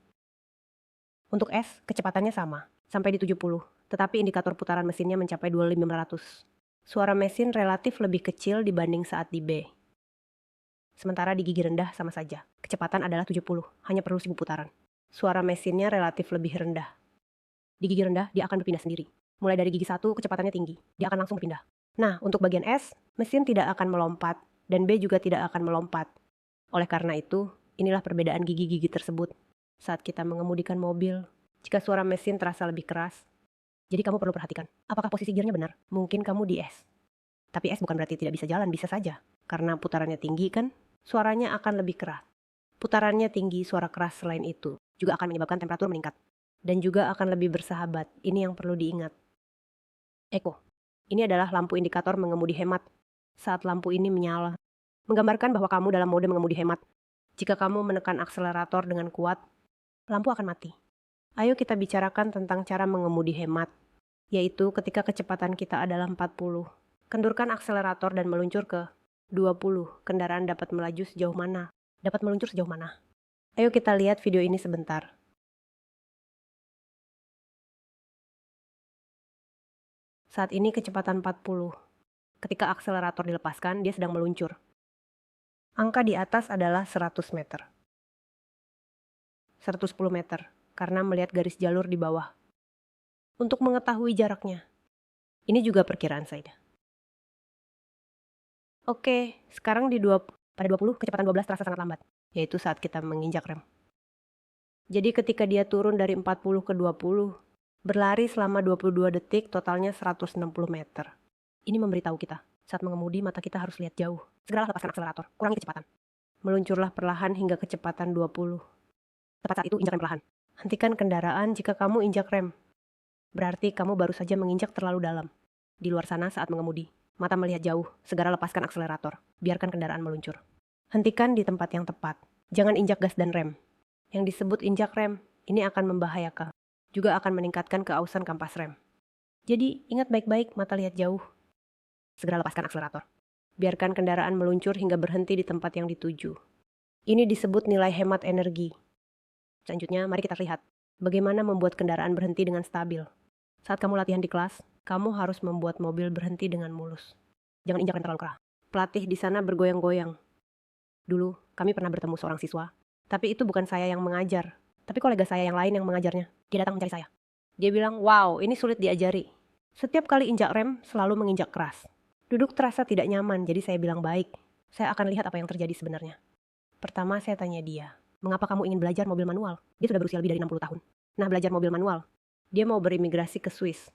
Untuk S, kecepatannya sama, sampai di 70, tetapi indikator putaran mesinnya mencapai 2500. Suara mesin relatif lebih kecil dibanding saat di B. Sementara di gigi rendah sama saja, kecepatan adalah 70, hanya perlu 1000 putaran. Suara mesinnya relatif lebih rendah. Di gigi rendah, dia akan berpindah sendiri. Mulai dari gigi 1, kecepatannya tinggi, dia akan langsung berpindah. Nah, untuk bagian S, mesin tidak akan melompat, dan B juga tidak akan melompat. Oleh karena itu, inilah perbedaan gigi-gigi tersebut. Saat kita mengemudikan mobil, jika suara mesin terasa lebih keras, jadi kamu perlu perhatikan, apakah posisi gearnya benar? Mungkin kamu di S. Tapi S bukan berarti tidak bisa jalan, bisa saja. Karena putarannya tinggi kan, suaranya akan lebih keras. Putarannya tinggi, suara keras selain itu juga akan menyebabkan temperatur meningkat. Dan juga akan lebih bersahabat, ini yang perlu diingat. Eko, ini adalah lampu indikator mengemudi hemat. Saat lampu ini menyala, menggambarkan bahwa kamu dalam mode mengemudi hemat. Jika kamu menekan akselerator dengan kuat, lampu akan mati. Ayo kita bicarakan tentang cara mengemudi hemat, yaitu ketika kecepatan kita adalah 40. Kendurkan akselerator dan meluncur ke 20. Kendaraan dapat melaju sejauh mana? Dapat meluncur sejauh mana? Ayo kita lihat video ini sebentar. Saat ini kecepatan 40. Ketika akselerator dilepaskan, dia sedang meluncur. Angka di atas adalah 100 meter. 110 meter, karena melihat garis jalur di bawah. Untuk mengetahui jaraknya, ini juga perkiraan saya. Oke, sekarang pada 20, kecepatan 12 terasa sangat lambat, yaitu saat kita menginjak rem. Jadi ketika dia turun dari 40 ke 20, berlari selama 22 detik, totalnya 160 meter. Ini memberitahu kita, saat mengemudi mata kita harus lihat jauh. Segeralah lepaskan akselerator, kurangi kecepatan. Meluncurlah perlahan hingga kecepatan 20. Tepat saat itu injak rem perlahan. Hentikan kendaraan jika kamu injak rem. Berarti kamu baru saja menginjak terlalu dalam. Di luar sana saat mengemudi, mata melihat jauh, segera lepaskan akselerator. Biarkan kendaraan meluncur. Hentikan di tempat yang tepat. Jangan injak gas dan rem. Yang disebut injak rem, ini akan membahayakan. Juga akan meningkatkan keausan kampas rem. Jadi, ingat baik-baik, mata lihat jauh. Segera lepaskan akselerator. Biarkan kendaraan meluncur hingga berhenti di tempat yang dituju. Ini disebut nilai hemat energi. Selanjutnya, mari kita lihat bagaimana membuat kendaraan berhenti dengan stabil. Saat kamu latihan di kelas, kamu harus membuat mobil berhenti dengan mulus. Jangan injak rem terlalu keras. Pelatih di sana bergoyang-goyang. Dulu, kami pernah bertemu seorang siswa. Tapi itu bukan saya yang mengajar, tapi kolega saya yang lain yang mengajarnya. Dia datang mencari saya. Dia bilang, wow, ini sulit diajari. Setiap kali injak rem, selalu menginjak keras. Duduk terasa tidak nyaman, jadi saya bilang baik. Saya akan lihat apa yang terjadi sebenarnya. Pertama saya tanya dia, mengapa kamu ingin belajar mobil manual? Dia sudah berusia lebih dari 60 tahun. Nah, belajar mobil manual. Dia mau berimigrasi ke Swiss.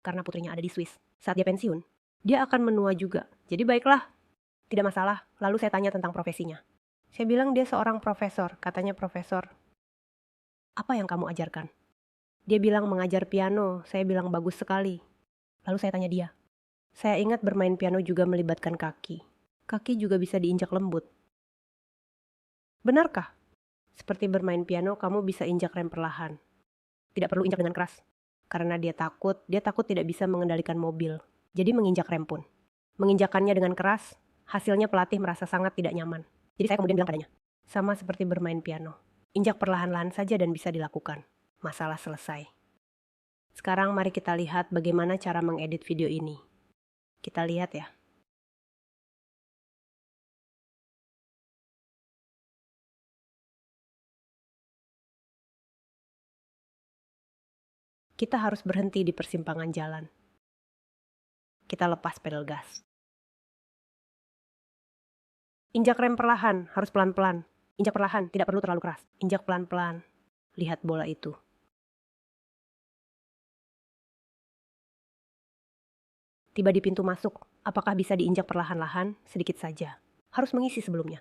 Karena putrinya ada di Swiss. Saat dia pensiun, dia akan menua juga. Jadi baiklah, tidak masalah. Lalu saya tanya tentang profesinya. Saya bilang dia seorang profesor, katanya profesor. Apa yang kamu ajarkan? Dia bilang mengajar piano, saya bilang bagus sekali. Lalu saya tanya dia. Saya ingat bermain piano juga melibatkan kaki. Kaki juga bisa diinjak lembut. Benarkah? Seperti bermain piano, kamu bisa injak rem perlahan. Tidak perlu injak dengan keras. Karena dia takut tidak bisa mengendalikan mobil. Jadi menginjak rem pun. Menginjakannya dengan keras, hasilnya pelatih merasa sangat tidak nyaman. Jadi saya kemudian bilang padanya, sama seperti bermain piano. Injak perlahan-lahan saja dan bisa dilakukan. Masalah selesai. Sekarang mari kita lihat bagaimana cara mengedit video ini. Kita lihat ya. Kita harus berhenti di persimpangan jalan. Kita lepas pedal gas. Injak rem perlahan, harus pelan-pelan. Injak perlahan, tidak perlu terlalu keras. Injak pelan-pelan. Lihat bola itu. Tiba di pintu masuk, apakah bisa diinjak perlahan-lahan, sedikit saja. Harus mengisi sebelumnya.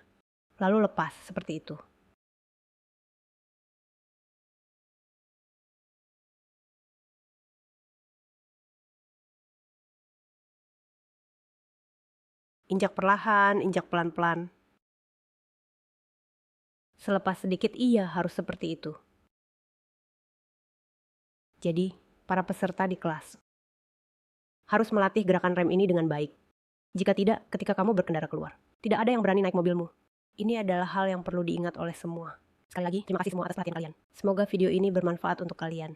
Lalu lepas, seperti itu. Injak perlahan, injak pelan-pelan. Selepas sedikit iya harus seperti itu. Jadi, para peserta di kelas harus melatih gerakan rem ini dengan baik. Jika tidak, ketika kamu berkendara keluar, tidak ada yang berani naik mobilmu. Ini adalah hal yang perlu diingat oleh semua. Sekali lagi, terima kasih semua atas perhatian kalian. Semoga video ini bermanfaat untuk kalian.